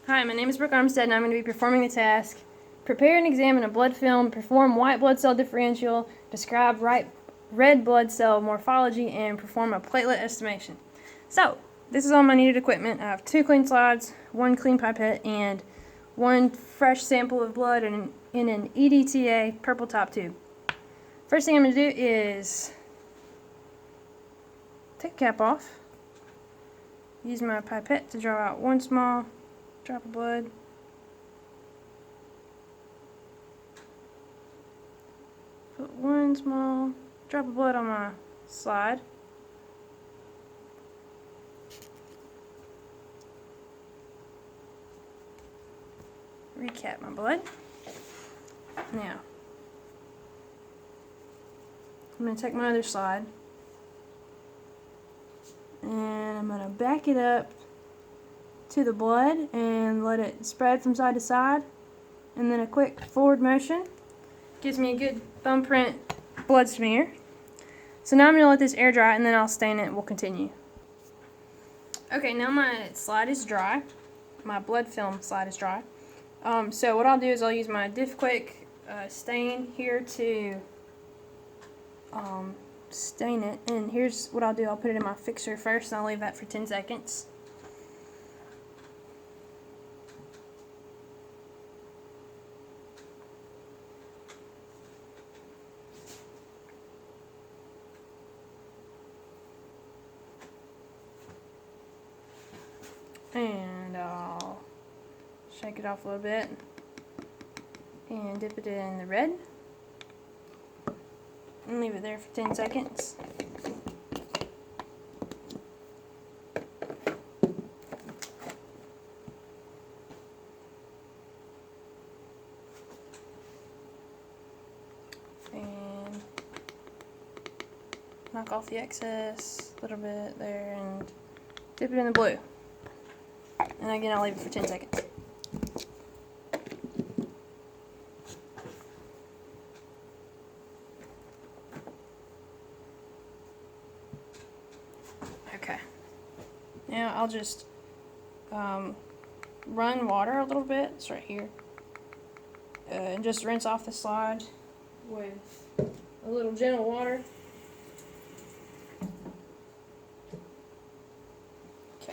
Hi, my name is Brooke Armstead, and I'm going to be performing the task: prepare and examine a blood film, perform white blood cell differential, describe red blood cell morphology, and perform a platelet estimation. So, this is all my needed equipment. I have 2 clean slides, 1 clean pipette, and 1 fresh sample of blood in an EDTA purple top tube. First thing I'm going to do is take the cap off, use my pipette to draw out 1 small drop of blood. Put 1 small drop of blood on my slide. Recap my blood. Now, I'm going to take my other slide and I'm going to back it up to the blood and let it spread from side to side, and then a quick forward motion gives me a good thumbprint blood smear. So now I'm going to let this air dry and then I'll stain it and we'll continue. Okay, now my slide is dry. My blood film slide is dry. So what I'll do is I'll use my Diff Quick stain here to stain it, and here's what I'll do. I'll put it in my fixer first and I'll leave that for 10 seconds. And I'll shake it off a little bit and dip it in the red and leave it there for 10 seconds. And knock off the excess a little bit there and dip it in the blue. And again, I'll leave it for 10 seconds. Okay. Now I'll just run water a little bit. It's right here. And just rinse off the slide with a little gentle water.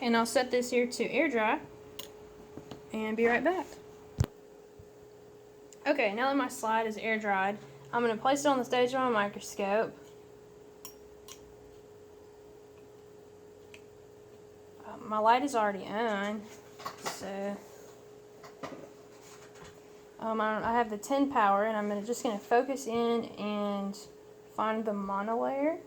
And I'll set this here to air dry and be right back. Okay, now that my slide is air dried, I'm going to place it on the stage of my microscope. My light is already on, so I have the 10 power, and I'm just going to focus in and find the monolayer.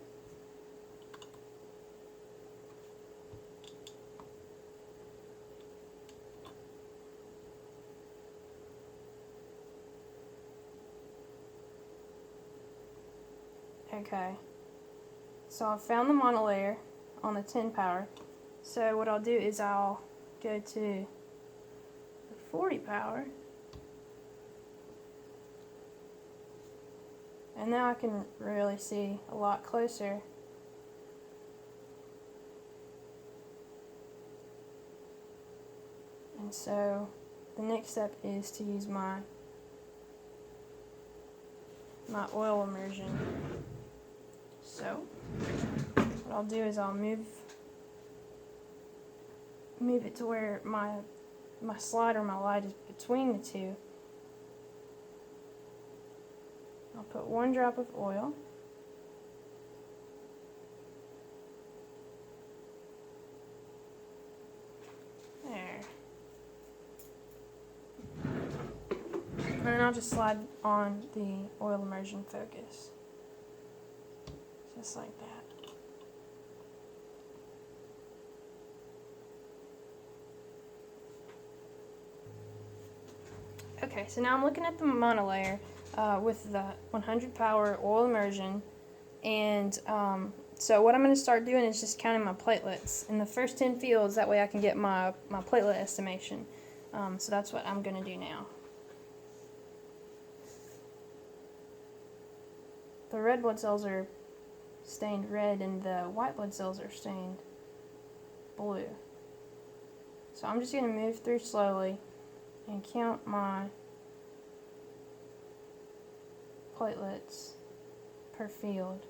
Okay, so I've found the monolayer on the 10 power. So what I'll do is I'll go to the 40 power, and now I can really see a lot closer. And so the next step is to use my oil immersion. So what I'll do is I'll move it to where my slide or my light is between the two. I'll put 1 drop of oil. There. And then I'll just slide on the oil immersion focus. Just like that. Okay, so now I'm looking at the monolayer with the 100 power oil immersion, and so what I'm going to start doing is just counting my platelets in the first 10 fields. That way I can get my platelet estimation. So that's what I'm going to do now. The red blood cells are stained red and the white blood cells are stained blue. So I'm just going to move through slowly and count my platelets per field.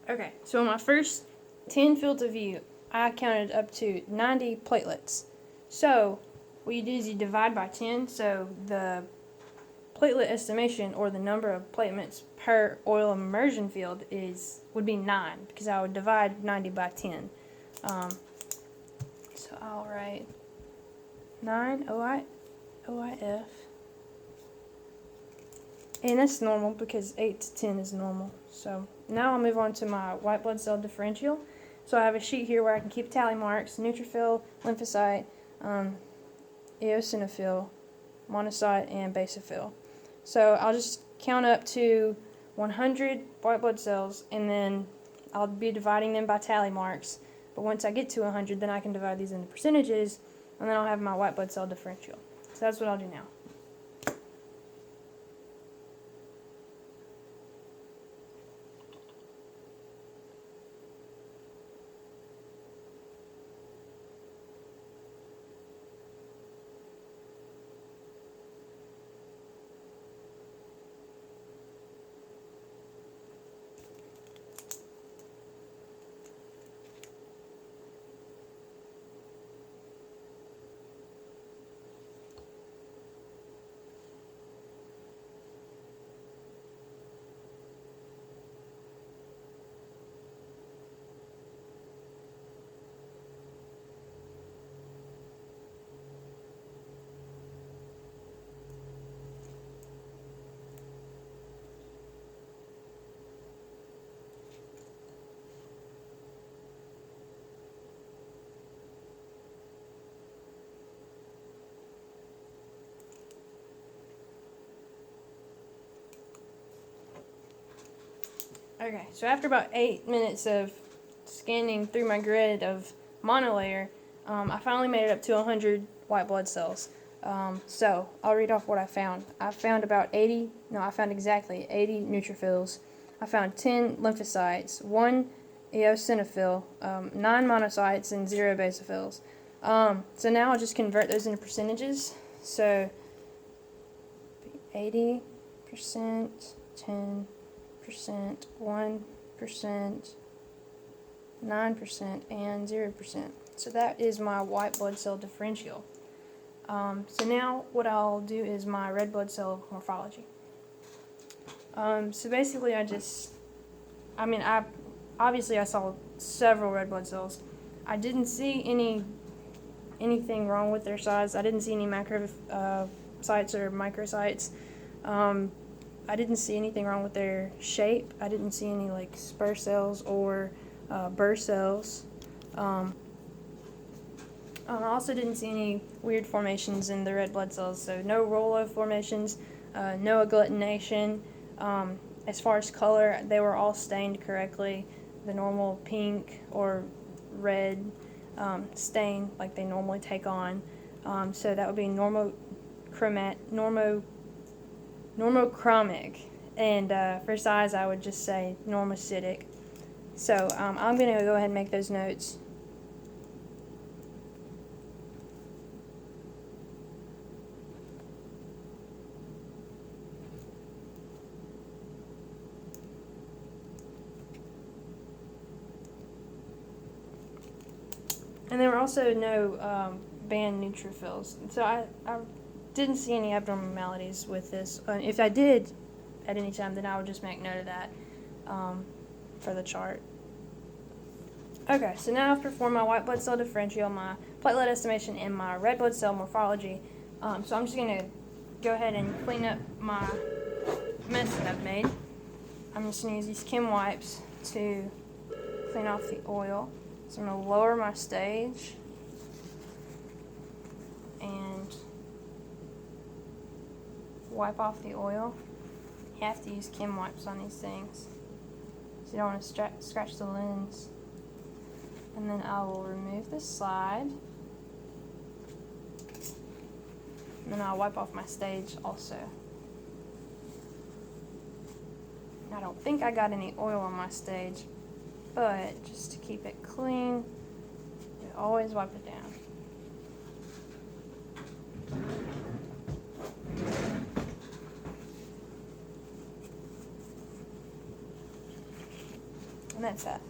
Okay, so in my first 10 fields of view, I counted up to 90 platelets. So what you do is you divide by 10, so the platelet estimation, or the number of platelets per oil immersion field, would be 9, because I would divide 90 by 10. So I'll write 9 OIF. And that's normal because 8 to 10 is normal. So now I'll move on to my white blood cell differential. So I have a sheet here where I can keep tally marks: neutrophil, lymphocyte, eosinophil, monocyte, and basophil. So I'll just count up to 100 white blood cells, and then I'll be dividing them by tally marks. But once I get to 100, then I can divide these into percentages, and then I'll have my white blood cell differential. So that's what I'll do now. Okay, so after about 8 minutes of scanning through my grid of monolayer, I finally made it up to 100 white blood cells. So I'll read off what I found. I found exactly 80 neutrophils. I found 10 lymphocytes, 1 eosinophil, 9 monocytes, and 0 basophils. So now I'll just convert those into percentages. So 80%, 10%, 1%, 9%, and 0%. So that is my white blood cell differential. So now what I'll do is my red blood cell morphology. So basically I saw several red blood cells. I didn't see anything wrong with their size. I didn't see any macrocytes or microcytes. I didn't see anything wrong with their shape. I didn't see any like spur cells or burr cells. I also didn't see any weird formations in the red blood cells. So no Rolo formations, no agglutination. As far as color, they were all stained correctly. The normal pink or red stain like they normally take on. So that would be normochromic, and for size I would just say normocytic. So I'm going to go ahead and make those notes. And there were also no band neutrophils. So I didn't see any abnormalities with this. If I did at any time, then I would just make note of that for the chart. Okay, so now I've performed my white blood cell differential, my platelet estimation, and my red blood cell morphology. So I'm just going to go ahead and clean up my mess that I've made. I'm just going to use these Chem wipes to clean off the oil. So I'm going to lower my stage and wipe off the oil. You have to use Chem wipes on these things, so you don't want to scratch the lens. And then I will remove the slide. And then I'll wipe off my stage also. I don't think I got any oil on my stage, but just to keep it clean, you always wipe it down. And that's that.